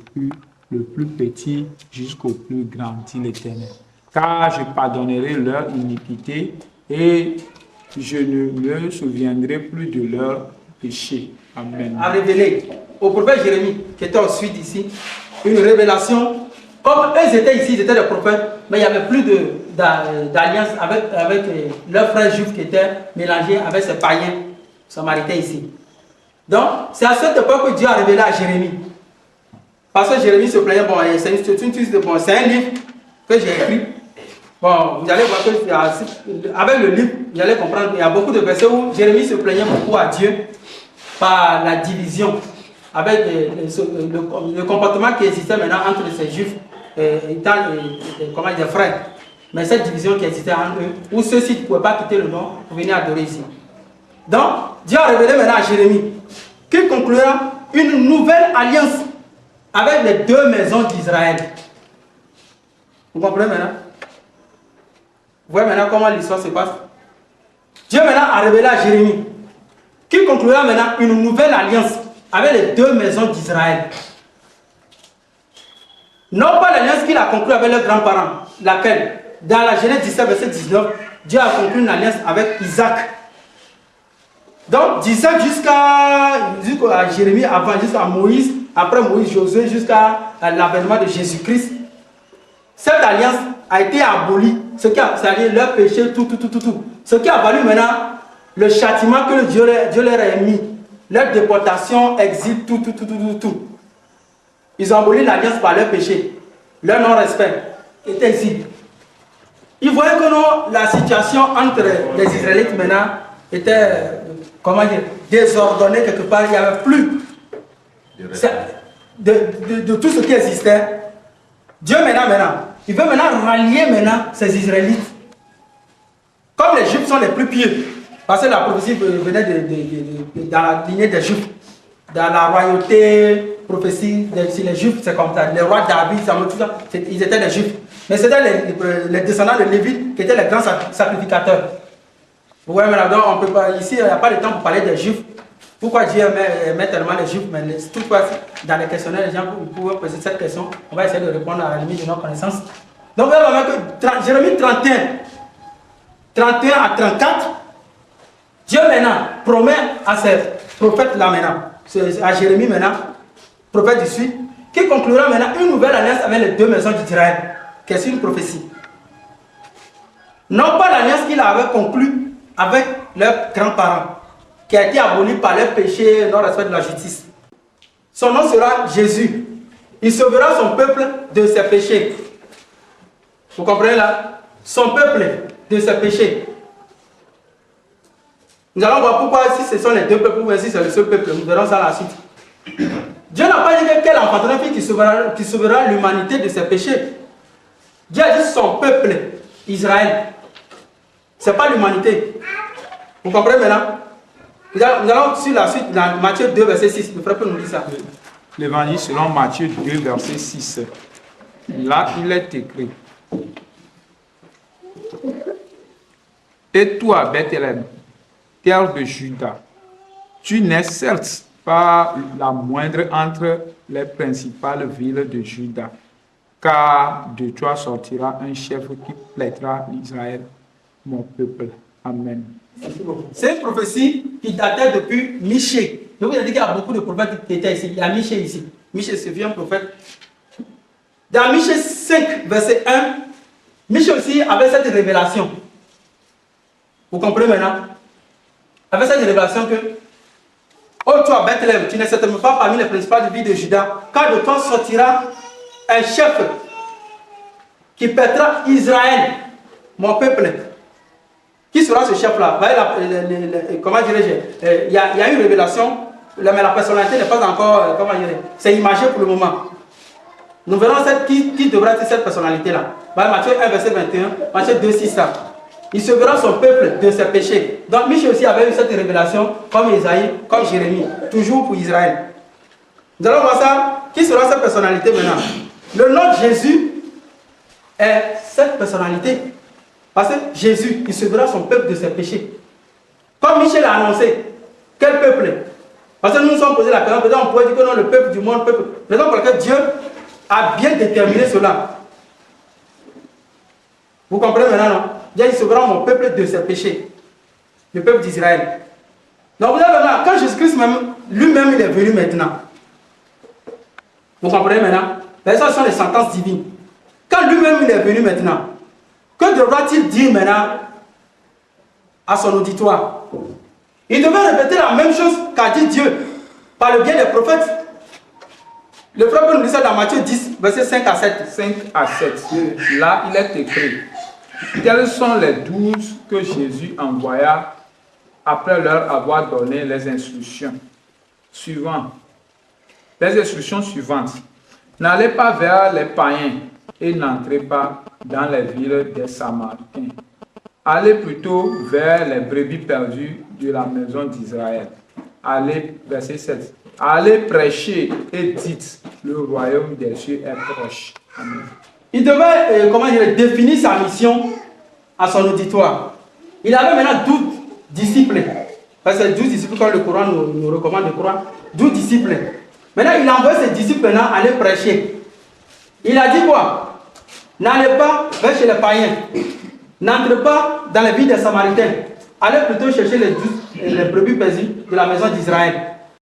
depuis le plus petit jusqu'au plus grand, dit l'Éternel. Car je pardonnerai leur iniquité et je ne me souviendrai plus de leur péché. Amen. A révélé au prophète Jérémie, qui était ensuite ici, une révélation. Comme eux étaient ici, ils étaient des prophètes, mais il n'y avait plus d'alliance avec leurs frères juifs qui étaient mélangés avec ces païens samaritains ici. Donc, c'est à cette époque que Dieu a révélé à Jérémie. Parce que Jérémie se plaignait, bon, c'est un livre que j'ai écrit. Bon, vous allez voir que avec le livre, vous allez comprendre qu'il y a beaucoup de versets où Jérémie se plaignait beaucoup à Dieu par la division, avec le comportement qui existait maintenant entre ces juifs comment dire, frères. Mais cette division qui existait entre eux, où ceux-ci ne pouvaient pas quitter le nom pour venir adorer ici. Donc, Dieu a révélé maintenant à Jérémie qu'il conclura une nouvelle alliance avec les deux maisons d'Israël. Vous comprenez maintenant? Vous voyez maintenant comment l'histoire se passe? Dieu maintenant a révélé à Jérémie qu'il conclura maintenant une nouvelle alliance avec les deux maisons d'Israël. Non pas l'alliance qu'il a conclue avec leurs grands-parents, laquelle, dans la Genèse 17, verset 19, Dieu a conclu une alliance avec Isaac. Donc, d'Isaac jusqu'à Jérémie, avant, jusqu'à Moïse, après Moïse, Josué, jusqu'à l'avènement de Jésus-Christ, cette alliance a été abolie, c'est-à-dire leur péché, tout. Ce qui a valu maintenant le châtiment que Dieu leur a mis, leur déportation, exil, tout. Ils ont aboli l'alliance par leur péché, leur non-respect était ici. Ils voyaient que non, la situation entre les Israélites maintenant était, comment dire, désordonnée quelque part. Il n'y avait plus de tout ce qui existait. Dieu maintenant, il veut maintenant rallier ces Israélites. Comme les Juifs sont les plus pieux, parce que la prophétie venait dans la lignée des Juifs, dans la royauté, prophétie, si les Juifs, c'est comme ça, les rois David, tout ça, ils étaient des Juifs. Mais c'était les descendants de Lévi qui étaient les grands sacrificateurs. Vous voyez maintenant, donc on peut pas, ici, il n'y a pas de temps pour parler des Juifs. Pourquoi Dieu aimait tellement les Juifs? Mais toutefois, dans les questionnaires, les gens pouvaient poser cette question. On va essayer de répondre à la limite de nos connaissances. Donc, vous voyez que Jérémie 31 à 34, Dieu maintenant promet à ces prophètes-là maintenant, à Jérémie maintenant, prophète du Sud, qui conclura maintenant une nouvelle alliance avec les deux maisons d'Israël, qui est une prophétie. Non pas l'alliance qu'il avait conclue avec leurs grands-parents, qui a été aboli par leur péché, non-respect de la justice. Son nom sera Jésus. Il sauvera son peuple de ses péchés. Vous comprenez là? Son peuple de ses péchés. Nous allons voir pourquoi si ce sont les deux peuples ou si c'est le seul peuple. Nous verrons ça à la suite. Dieu n'a pas dit quel enfantin fils qui sauvera l'humanité de ses péchés. Dieu a dit son peuple, Israël. Ce n'est pas l'humanité. Vous comprenez maintenant? Nous allons sur la suite dans Matthieu 2, verset 6. Le frère peut nous dire ça. L'évangile selon Matthieu 2, verset 6. Là, il est écrit. Et toi, Bethléem, terre de Juda, tu n'es certes pas la moindre entre les principales villes de Juda, car de toi sortira un chef qui plaidera l'Israël, mon peuple. Amen. C'est une prophétie qui datait depuis Michée. Je vous ai dit qu'il y a beaucoup de prophètes qui étaient ici. Il y a Michée ici. Michée, c'est un prophète. Dans Michée 5, verset 1, Michée aussi avait cette révélation. Vous comprenez maintenant? Avec cette révélation que, oh toi Bethléem, tu n'es certainement pas parmi les principales villes de Juda, car de toi sortira un chef qui pètera Israël, mon peuple. Qui sera ce chef-là? Comment dirais-je? Il y a une révélation, mais la personnalité n'est pas encore, comment dirais-je? C'est imagé pour le moment. Nous verrons qui devra être cette personnalité-là. Matthieu 1, verset 21, Matthieu 2, 6. Il sauvera son peuple de ses péchés. Donc Michée aussi avait eu cette révélation, comme Isaïe, comme Jérémie, toujours pour Israël. Nous allons voir ça. Qui sera cette personnalité maintenant? Le nom de Jésus est cette personnalité. Parce que Jésus, il sauvera son peuple de ses péchés. Comme Michée l'a annoncé, quel peuple? Parce que nous nous sommes posé la question, peut-être on pourrait dire que non, le peuple du monde, raison pour laquelle Dieu a bien déterminé cela. Vous comprenez maintenant, non? Dieu il sauvera mon peuple de ses péchés. Le peuple d'Israël. Donc vous avez là, quand Jésus-Christ lui-même il est venu maintenant. Vous comprenez maintenant? Ça sont les sentences divines. Quand lui-même il est venu maintenant, que devra-t-il dire maintenant à son auditoire? Il devait répéter la même chose qu'a dit Dieu par le biais des prophètes. Le frère peut nous dire ça dans Matthieu 10, versets 5 à 7. 5 à 7. Là, il est écrit: quels sont les 12 que Jésus envoya après leur avoir donné les instructions suivantes? Les instructions suivantes. N'allez pas vers les païens et n'entrez pas dans les villes des Samaritains. Allez plutôt vers les brebis perdues de la maison d'Israël. Allez, verset 7. Allez prêcher et dites, le royaume des cieux est proche. Amen. Il devait définir sa mission à son auditoire. Il avait maintenant 12 disciples. Parce que 12 disciples, quand le Coran nous recommande le Coran, 12 disciples. Maintenant, il a envoyé ses disciples-là aller prêcher. Il a dit quoi? N'allez pas vers chez les païens. N'entrez pas dans les villes des Samaritains. Allez plutôt chercher les brebis perdues de la maison d'Israël.